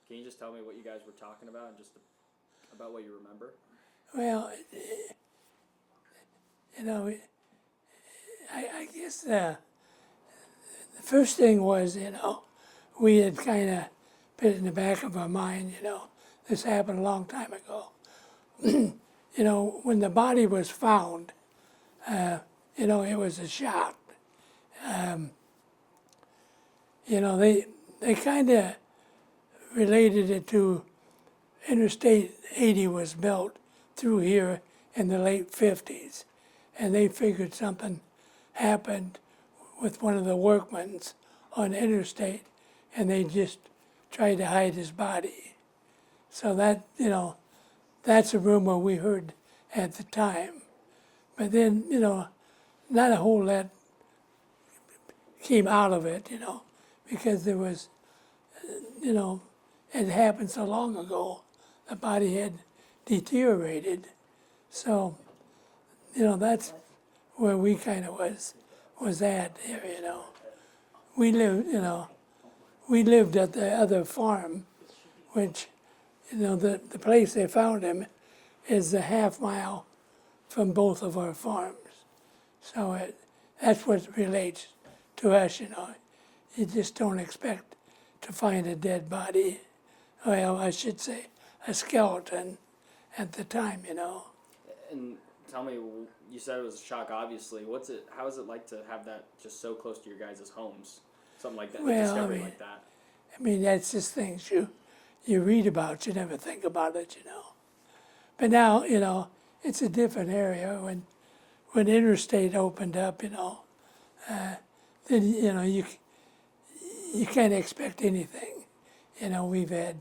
Can you just tell me what you guys were talking about and just about what you remember? Well, you know, I guess the first thing was, we had kind of put it in the back of our mind, this happened a long time ago. When the body was found, it was a shock. They kind of related it to Interstate 80 was built through here in the late 50s, and they figured something happened with one of the workmen's on Interstate, and they just tried to hide his body. So that's a rumor we heard at the time. But then, not a whole lot came out of it, because there was, it happened so long ago, the body had deteriorated. So, that's where we kind of was at there, We lived at the other farm, which, the place they found him is a half mile from both of our farms. So that's what relates to us, You just don't expect to find a dead body. Well, I should say a skeleton at the time, And tell me, you said it was a shock. Obviously, how is it like to have that just so close to your guys' homes? Something like that, a Well, discovery like that. That's just things you read about, you never think about it, But now, it's a different area. When Interstate opened up, then, you can't expect anything. We've had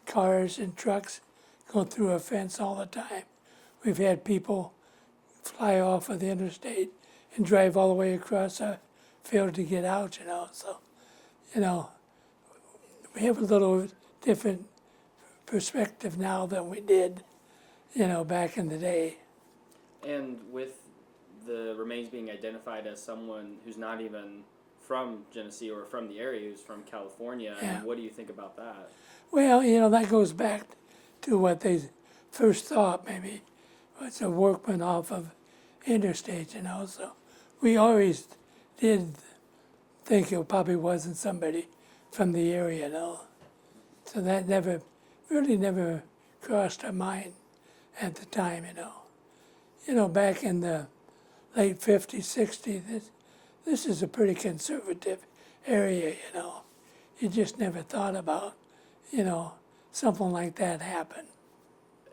cars and trucks go through a fence all the time. We've had people fly off of the interstate and drive all the way across a field to get out, So, we have a little different perspective now than we did, back in the day. And with the remains being identified as someone who's not even from Geneseo or from the area, who's from California, Yeah. what do you think about that? Well, that goes back to what they first thought, maybe. It's a workman off of interstate, So we always did think it probably wasn't somebody from the area, So that really never crossed our mind at the time, Back in the late 50s, 60s, this is a pretty conservative area, You just never thought about, something like that happen.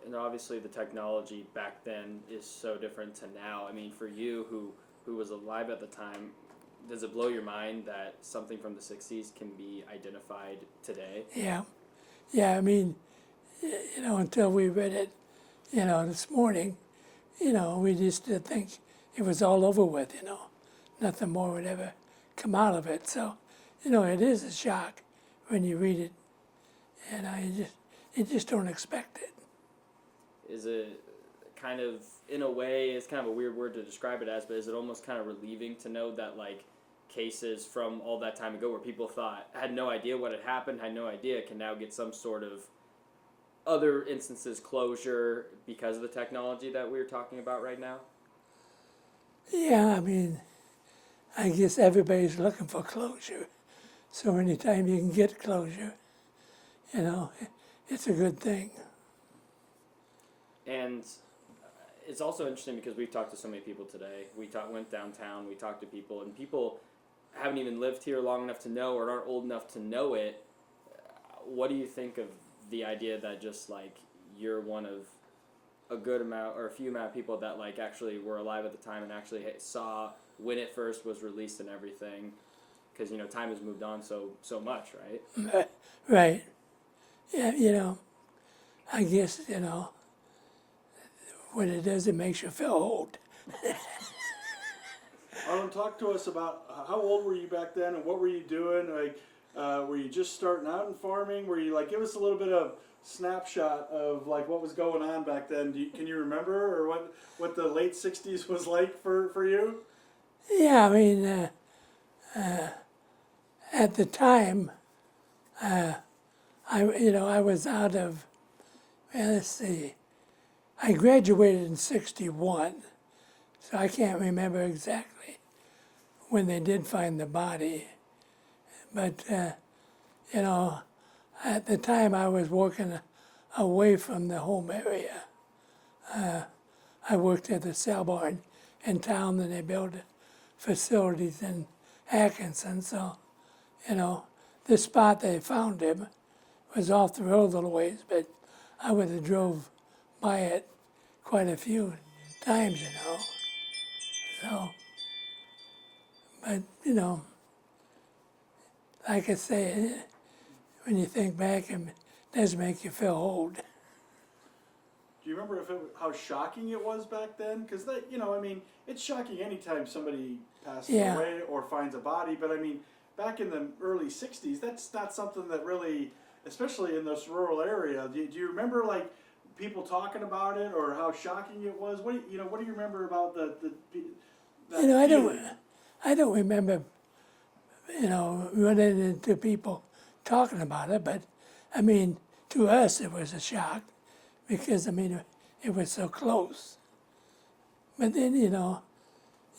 And obviously, the technology back then is so different to now. I mean, for you, who was alive at the time, does it blow your mind that something from the 60s can be identified today? Yeah, until we read it, this morning, we just did think it was all over with, Nothing more would ever come out of it. So, it is a shock when you read it, you just don't expect it. Is it kind of, in a way, it's kind of a weird word to describe it as, but is it almost kind of relieving to know that, like, cases from all that time ago where people had no idea what had happened, had no idea, can now get some sort of other instances closure because of the technology that we're talking about right now? Yeah, I guess everybody's looking for closure. So anytime you can get closure, it's a good thing. And it's also interesting because we've talked to so many people today. Went downtown, we talked to people, and people haven't even lived here long enough to know or aren't old enough to know it. What do you think of the idea that just like you're one of a good amount or a few amount of people that like actually were alive at the time and actually saw when it first was released and everything? Because time has moved on so much, right? Right. Yeah, I guess, what it does, it makes you feel old. Arlen, talk to us about how old were you back then and what were you doing? Like, were you just starting out in farming? Were you give us a little bit of snapshot of like what was going on back then? Can you remember or what the late 60s was like for you? Yeah, at the time, I was out of, well, let's see, I graduated in '61, so I can't remember exactly when they did find the body. But, you know, at the time I was working away from the home area. I worked at the cell barn in town, and they built facilities in Atkinson. So, the spot they found him was off the road a little ways, but I would have drove by it quite a few times, So, but, like I say, when you think back, it does make you feel old. Do you remember how shocking it was back then? Because it's shocking anytime somebody passes Yeah. away or finds a body. But I mean, back in the early '60s, that's not something that really, especially in this rural area. Do you remember like people talking about it or how shocking it was? What do you remember about that feeling? I don't remember, running into people talking about it, but I mean, to us it was a shock because it was so close. But then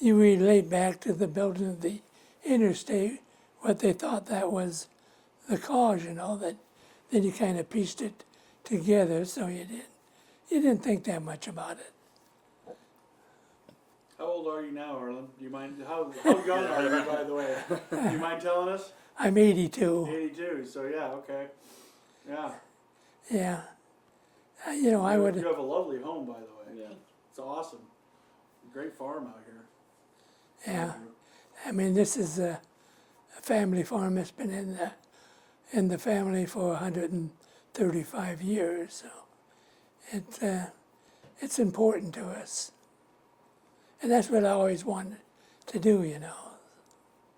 you relate back to the building of the interstate, what they thought that was the cause, that then you kind of pieced it together, so you didn't think that much about it. How old are you now, Arlen? Do you mind? How young are you, by the way? Do you mind telling us? I'm 82. 82. So yeah, okay, yeah. Yeah. I would. You have a lovely home, by the way. Yeah. It's awesome. Great farm out here. Yeah. I mean, this is a family farm that's been in the family for 135 years, so it's important to us, and that's what I always wanted to do,